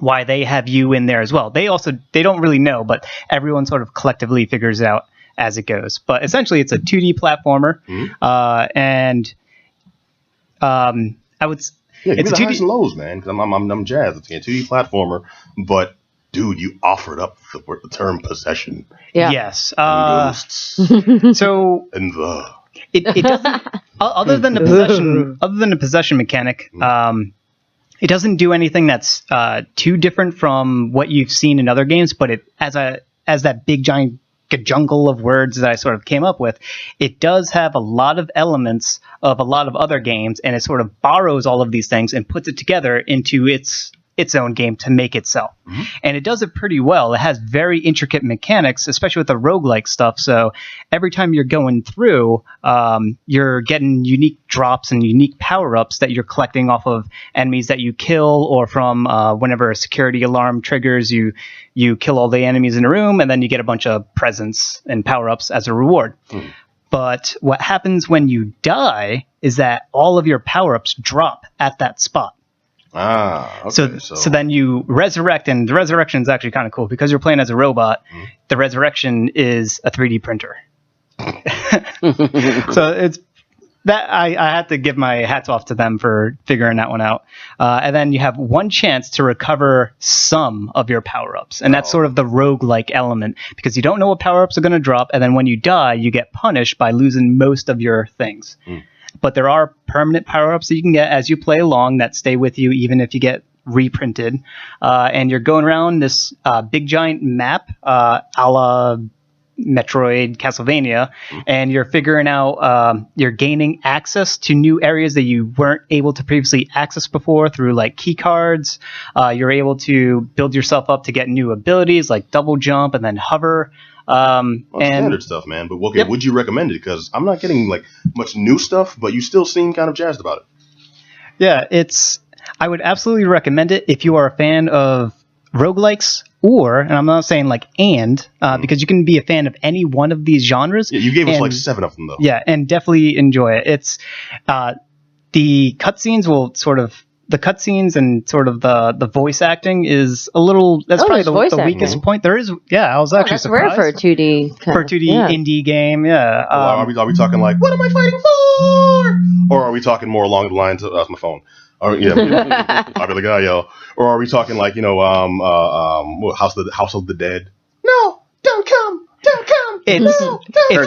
why they have you in there as well. They don't really know, but everyone sort of collectively figures it out as it goes. But essentially it's a 2D platformer, and I would it's a 2D highs and lows, man, because I'm jazzed. It's a 2D platformer, but dude, you offered up the term possession. Yeah. Yes. Ghosts. So And it doesn't other than the possession mechanic, it doesn't do anything that's too different from what you've seen in other games, but it as that big giant jungle of words that I sort of came up with, it does have a lot of elements of a lot of other games, and it sort of borrows all of these things and puts it together into its own game to make itself. And it does it pretty well. It has very intricate mechanics, especially with the roguelike stuff. So every time you're going through, you're getting unique drops and unique power-ups that you're collecting off of enemies that you kill, or from whenever a security alarm triggers, you kill all the enemies in the room, and then you get a bunch of presents and power-ups as a reward. But what happens when you die is that all of your power-ups drop at that spot. Okay. So then you resurrect, and the resurrection is actually kind of cool because you're playing as a robot. The resurrection is a 3D printer. So it's that I had to give my hats off to them for figuring that one out. And then you have one chance to recover some of your power-ups, and that's sort of the roguelike element, because you don't know what power-ups are going to drop, and then when you die, you get punished by losing most of your things. But there are permanent power-ups that you can get as you play along that stay with you even if you get reprinted. And you're going around this big giant map a la Metroid, Castlevania, and you're figuring out, you're gaining access to new areas that you weren't able to previously access before through like key cards. You're able to build yourself up to get new abilities like double jump and then hover. Standard stuff, man. But okay, would you recommend it? Because I'm not getting like much new stuff, but you still seem kind of jazzed about it. Yeah, I would absolutely recommend it if you are a fan of roguelikes, and I'm not saying because you can be a fan of any one of these genres. Yeah, you gave us like 7 of them, though. Yeah, and definitely enjoy it. It's the cutscenes the cutscenes and sort of the voice acting is a little. That's probably the weakest point. There is. Yeah, I was actually surprised. Rare for a 2D. Indie game. Yeah. Are we talking like, what am I fighting for? Or are we talking more along the lines of my phone? Or, yeah, I'll be like, oh, yo. Or are we talking like, House of the Dead? No, don't come. It's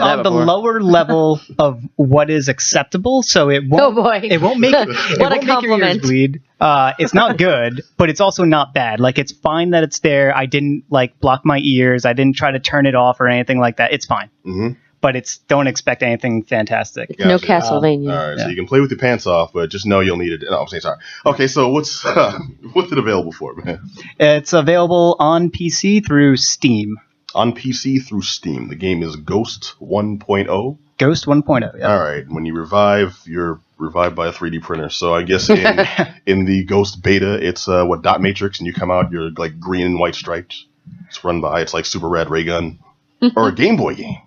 on the lower level of what is acceptable, so it won't. It won't make your ears bleed. It's not good, but it's also not bad. Like, it's fine that it's there. I didn't block my ears. I didn't try to turn it off or anything like that. It's fine. Mm-hmm. But don't expect anything fantastic. Gotcha. No Castlevania. All right, so you can play with your pants off, but just know you'll need it. No, I'm saying sorry. Okay, so what's it available for, man? It's available on PC through Steam. On PC through Steam. The game is Ghost 1.0. Ghost 1.0, yeah. All right. When you revive, you're revived by a 3D printer. So I guess in the Ghost beta, it's dot matrix, and you come out, you're like green and white striped. It's like Super Rad Ray Gun. Or a Game Boy game.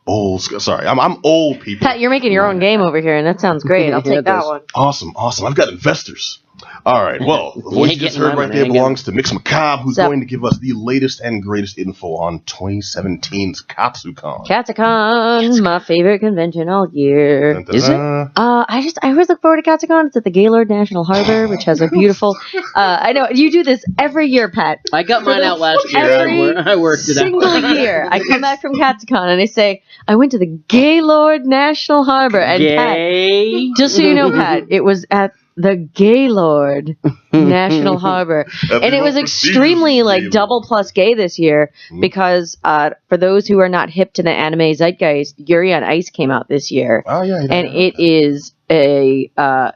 Sorry, I'm old, people. Pat, you're making your own game over here, and that sounds great. I'll take that one. Awesome. I've got investors. All right, well, what you just heard right there belongs to Mix Macabre, who's going to give us the latest and greatest info on 2017's Katsucon. Katsucon, my favorite convention all year. Dun, dun, dun. Is it? I always look forward to Katsucon. It's at the Gaylord National Harbor, which has a beautiful. I know you do this every year, Pat. I got mine out last year. I worked it out. Single year, I come back from Katsucon and I say I went to the Gaylord National Harbor, and Pat, just so you know, Pat, it was at the Gaylord National Harbor, and it was extremely double plus gay this year because for those who are not hip to the anime zeitgeist, Yuri on Ice came out this year. Oh yeah, and it is a how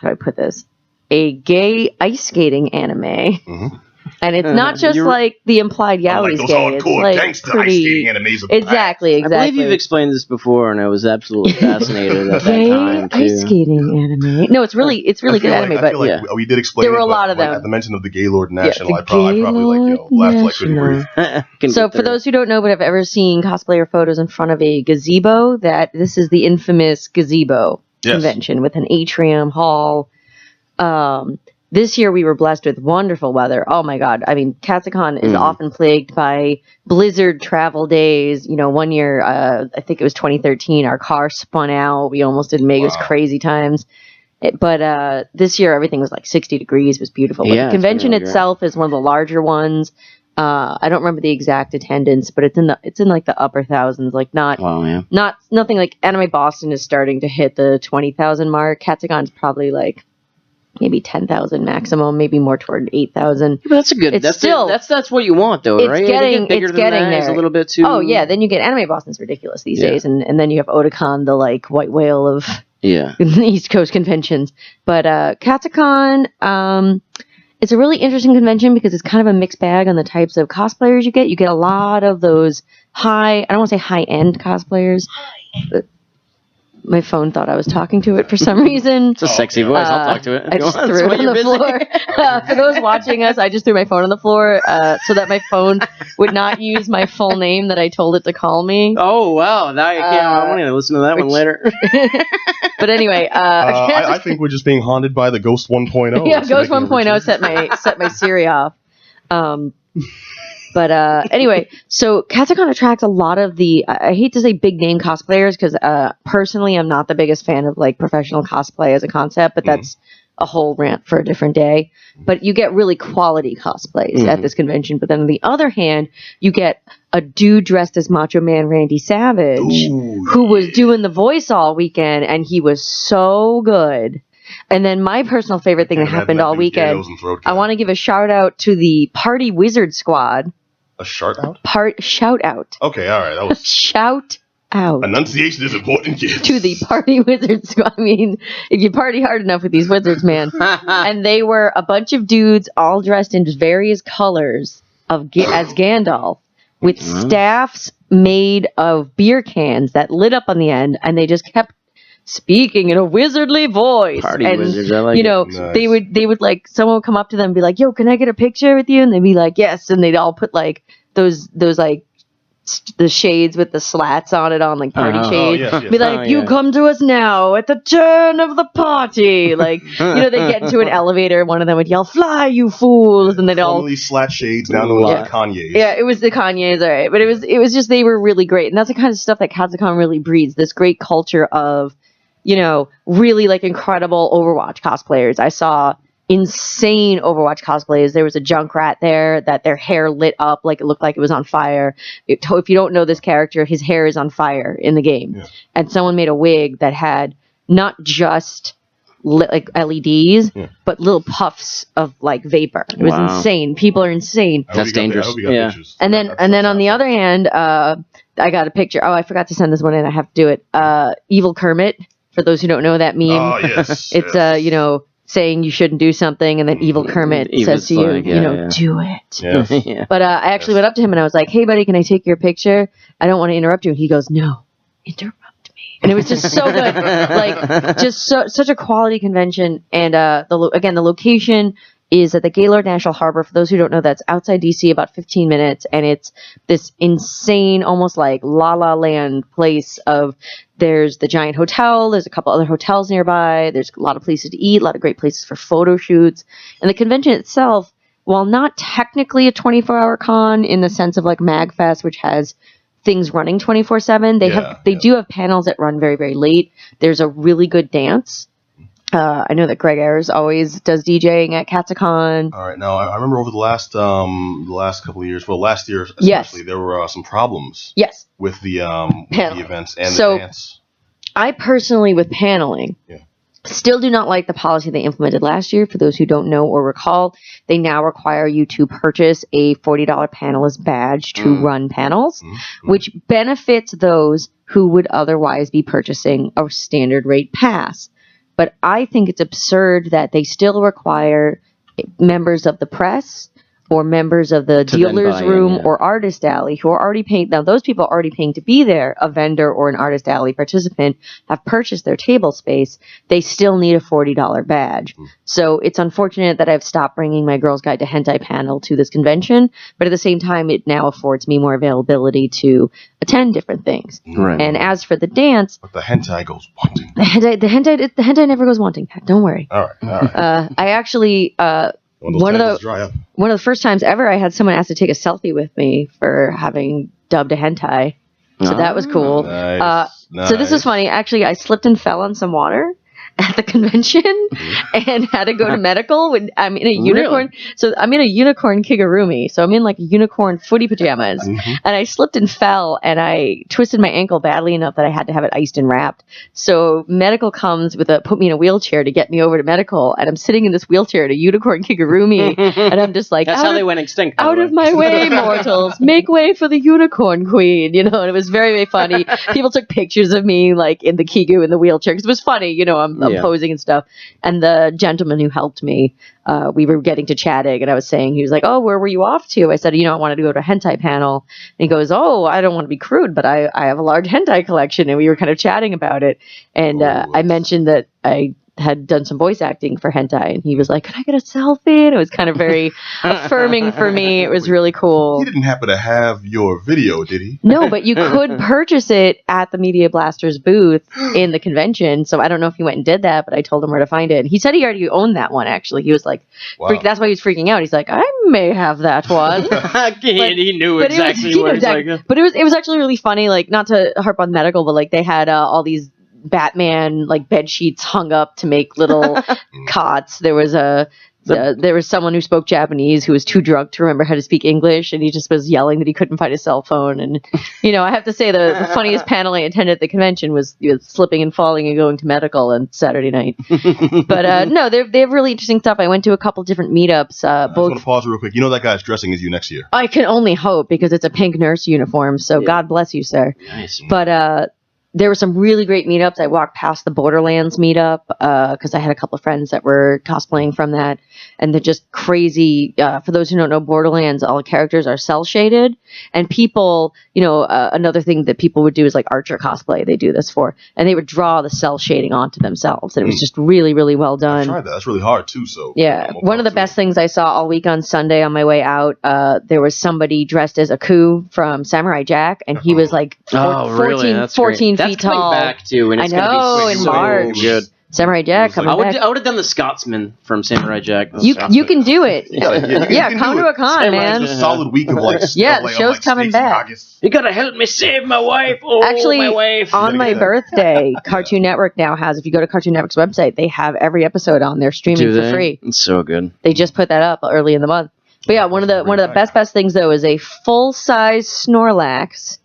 do I put this? A gay ice skating anime. Mm-hmm. And it's not just like the implied yaoi those gay. It's like gangster pretty. Ice skating animes Exactly. I believe you've explained this before, and I was absolutely fascinated at that time too. Ice skating anime. No, it's really good anime. But we did explain. There were a lot of them. At the mention of the Gaylord National, I probably laughed like couldn't breathe. So for those who don't know but have ever seen cosplayer photos in front of a gazebo, this is the infamous gazebo convention with an atrium hall. This year we were blessed with wonderful weather. Oh my God. I mean, Katsucon is often plagued by blizzard travel days. You know, one year, I think it was 2013, our car spun out. We almost did Mega's crazy times. But this year everything was like 60 degrees. It was beautiful. But the convention itself is one of the larger ones. I don't remember the exact attendance, but it's in like the upper thousands. Like nothing like Anime Boston is starting to hit the 20,000 mark. Katsucon's probably like maybe 10,000 maximum, maybe more toward 8,000. But that's a good. That's what you want, though, right? It's getting there a little bit too. Oh yeah, then you get Anime Boston's ridiculous these days, and then you have Otakon, the like white whale of East Coast conventions. But Katsucon, it's a really interesting convention because it's kind of a mixed bag on the types of cosplayers you get. You get a lot of those I don't want to say high end cosplayers. But my phone thought I was talking to it for some reason. It's a sexy voice. I'll talk to it. I just threw it on the floor. For those watching us, I just threw my phone on the floor so that my phone would not use my full name that I told it to call me. Oh, wow. Now I want to listen to that one later. But anyway. I think we're just being haunted by the Ghost 1.0. Yeah, Ghost 1.0 set my Siri off. But anyway, so Katsucon attracts a lot of the, I hate to say big name cosplayers because personally I'm not the biggest fan of like professional cosplay as a concept, but that's a whole rant for a different day. But you get really quality cosplays at this convention. But then on the other hand, you get a dude dressed as Macho Man Randy Savage who was doing the voice all weekend, and he was so good. And then my personal favorite thing that happened all weekend, I want to give a shout out to the Party Wizard Squad. A shout out? Shout out. Okay, all right. That was shout out. Enunciation is important, kids. To the Party Wizard Squad. I mean, if you party hard enough with these wizards, man. And they were a bunch of dudes all dressed in various colors as Gandalf. with staffs made of beer cans that lit up on the end, and they just kept speaking in a wizardly voice. Party and, wizards, I like you know, Nice. they would like, someone would come up to them and be like, yo, can I get a picture with you? And they'd be like, yes. And they'd all put like those like the shades with the slats on it on, like party shades. Yes, yes. Be like, you come to us now at the turn of the party. Like, you know, they get into an elevator, one of them would yell, fly, you fools. And they'd all Formerly slat shades, now known as the Kanye's. Yeah, it was the Kanye's, all right. But it was just, they were really great. And that's the kind of stuff that Katsucon really breeds, this great culture of, you know, really like incredible Overwatch cosplayers. I saw insane Overwatch cosplayers. There was a Junkrat there that their hair lit up like it looked like it was on fire. If you don't know this character, his hair is on fire in the game. Yeah. And someone made a wig that had not just like LEDs, but little puffs of like vapor. It was insane. People are insane. That's dangerous. Yeah. And then on the other hand, I got a picture. Oh, I forgot to send this one in. I have to do it. Evil Kermit. For those who don't know that meme, it's you know, saying you shouldn't do something, and then Evil Kermit says to you, you know, do it. Yes. But I actually went up to him and I was like, "Hey, buddy, can I take your picture? I don't want to interrupt you." And he goes, "No, interrupt me." And it was just so good, like just such a quality convention. And the location is at the Gaylord National Harbor. For those who don't know, that's outside DC, about 15 minutes, and it's this insane, almost like La La Land place of. There's the giant hotel. There's a couple other hotels nearby. There's a lot of places to eat, a lot of great places for photo shoots. And the convention itself, while not technically a 24-hour con in the sense of like MagFest, which has things running 24/7, they do have panels that run very, very late. There's a really good dance. I know that Greg Ayers always does DJing at Katsucon. All right. Now, I remember over the last couple of years, well, last year especially, there were some problems with the events and the dance. I personally, with paneling, still do not like the policy they implemented last year. For those who don't know or recall, they now require you to purchase a $40 panelist badge to run panels, which benefits those who would otherwise be purchasing a standard rate pass. But I think it's absurd that they still require members of the press or members of the dealer's room or artist alley who are already paying. Now, those people are already paying to be there. A vendor or an artist alley participant have purchased their table space. They still need a $40 badge. So it's unfortunate that I've stopped bringing my Girls Guide to Hentai panel to this convention. But at the same time, it now affords me more availability to attend different things. Right. And as for the dance, but the hentai goes wanting. The hentai never goes wanting. Don't worry. All right. I actually one of the first times ever I had someone ask to take a selfie with me for having dubbed a hentai. So that was cool. Nice. So this was funny. Actually, I slipped and fell on some water at the convention and had to go to medical when I'm in a unicorn. Really? So I'm in a unicorn kigurumi. So I'm in like unicorn footy pajamas and I slipped and fell and I twisted my ankle badly enough that I had to have it iced and wrapped. So medical comes put me in a wheelchair to get me over to medical. And I'm sitting in this wheelchair at a unicorn kigurumi and I'm just like, that's how they went extinct. Out of my way, mortals, make way for the unicorn queen. You know, and it was very, very funny. People took pictures of me like in the kigu in the wheelchair because it was funny. You know, I'm posing and stuff. And the gentleman who helped me, we were getting to chatting and I was saying, he was like, "Oh, where were you off to?" I said, "I wanted to go to a hentai panel." And he goes, "Oh, I don't want to be crude, but I have a large hentai collection." And we were kind of chatting about it. And I mentioned that I had done some voice acting for hentai and he was like, "Can I get a selfie?" And it was kind of very affirming for me. It was really cool. He didn't happen to have your video, did he? No, but you could purchase it at the Media Blasters booth in the convention. So I don't know if he went and did that, but I told him where to find it. He said he already owned that one, actually. He was like, that's why he was freaking out. He's like, "I may have that one." He knew exactly where it's like. But it was actually really funny, like, not to harp on medical, but like they had all these Batman like bed sheets hung up to make little cots. There was there was someone who spoke Japanese who was too drunk to remember how to speak English, and he just was yelling that he couldn't find his cell phone. And I have to say the funniest panel I attended at the convention was slipping and falling and going to medical on Saturday night. But no, they have really interesting stuff. I went to a couple different meetups. I just want to pause real quick. You know that guy's dressing as you next year. I can only hope because it's a pink nurse uniform. So God bless you, sir. Nice. But there were some really great meetups. I walked past the Borderlands meetup because I had a couple of friends that were cosplaying from that, and they're just crazy. For those who don't know, Borderlands, all the characters are cel shaded, and people, another thing that people would do is like Archer cosplay. They do this for, and they would draw the cel shading onto themselves, and it was just really, really well done. I tried that. That's really hard too. So yeah, one of the best things I saw all week on Sunday on my way out, there was somebody dressed as Aku from Samurai Jack, and he was like 14 feet tall. Back too, and it's I know, gonna be in so March. Good. Samurai Jack coming back. I would have done the Scotsman from Samurai Jack. You can do it. Yeah, come to a con, Samurai man. A solid week of like the show's coming back. You gotta help me save my wife. Oh, actually, my wife. On my birthday, Cartoon Network now has. If you go to Cartoon Network's website, they have every episode on there streaming for free. It's so good. They just put that up early in the month. But yeah, one of the best things though is a full size Snorlax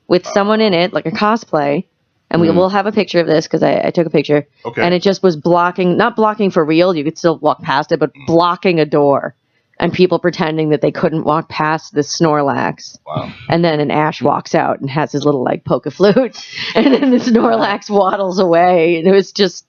with someone in it, like a cosplay. And we will have a picture of this because I took a picture. Okay. And it just was not blocking for real. You could still walk past it, but blocking a door. And people pretending that they couldn't walk past the Snorlax. Wow. And then an Ash walks out and has his little like poke flute. And then the Snorlax waddles away. And it was just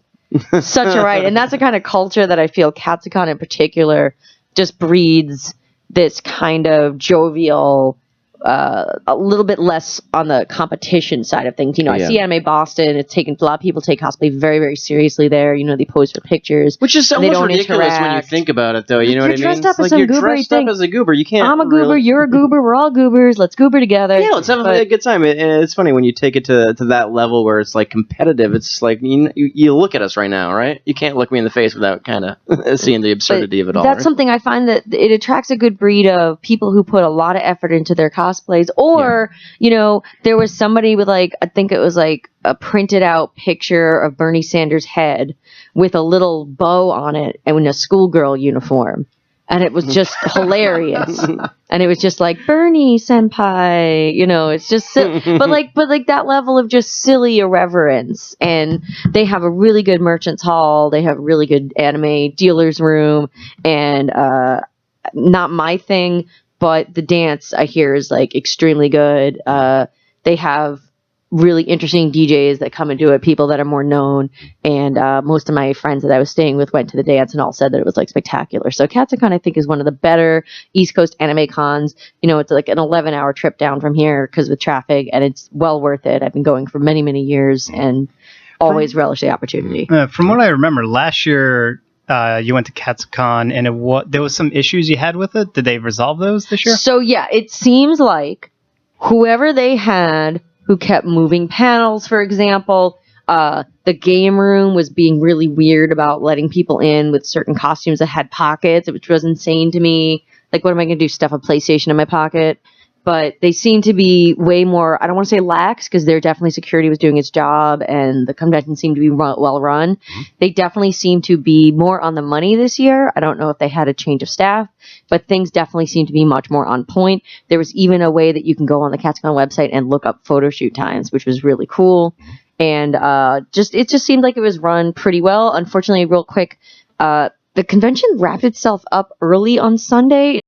such a ride. And that's the kind of culture that I feel Katsucon in particular just breeds this kind of jovial, a little bit less on the competition side of things. I see Anime Boston. It's taken a lot of people take cosplay very, very seriously there. They pose for pictures, which is almost ridiculous when you think about it, though. You know what I mean? Dressed up as you're dressed up as a goober. You can't. I'm a goober. You're a goober. We're all goobers. Let's goober together. Yeah, let's have a good time. And it's funny when you take it to that level where it's like competitive. It's like you look at us right now, right? You can't look me in the face without kind of seeing the absurdity of it all. That's something I find that it attracts a good breed of people who put a lot of effort into their cosplays. Or there was somebody with I think it was like a printed out picture of Bernie Sanders' head with a little bow on it and in a schoolgirl uniform. And it was just hilarious. And it was just like, Bernie senpai, it's just, but like that level of just silly irreverence. And they have a really good merchants hall. They have a really good anime dealer's room, and, not my thing, but the dance I hear is extremely good. They have really interesting DJs that come and do it, people that are more known. And most of my friends that I was staying with went to the dance and all said that it was spectacular. So Katsucon, I think, is one of the better East Coast anime cons. It's like an 11-hour trip down from here because with traffic, and it's well worth it. I've been going for many, many years and always relish the opportunity. From what I remember, last year, you went to Katsucon, and there was some issues you had with it. Did they resolve those this year? So yeah, it seems like whoever they had who kept moving panels, for example, the game room was being really weird about letting people in with certain costumes that had pockets, which was insane to me. What am I going to do? Stuff a PlayStation in my pocket? But they seem to be way more, I don't want to say lax, because they're definitely security was doing its job and the convention seemed to be well run. Mm-hmm. They definitely seem to be more on the money this year. I don't know if they had a change of staff, but things definitely seem to be much more on point. There was even a way that you can go on the Katsucon website and look up photo shoot times, which was really cool. And it just seemed like it was run pretty well. Unfortunately, real quick, the convention wrapped itself up early on Sunday.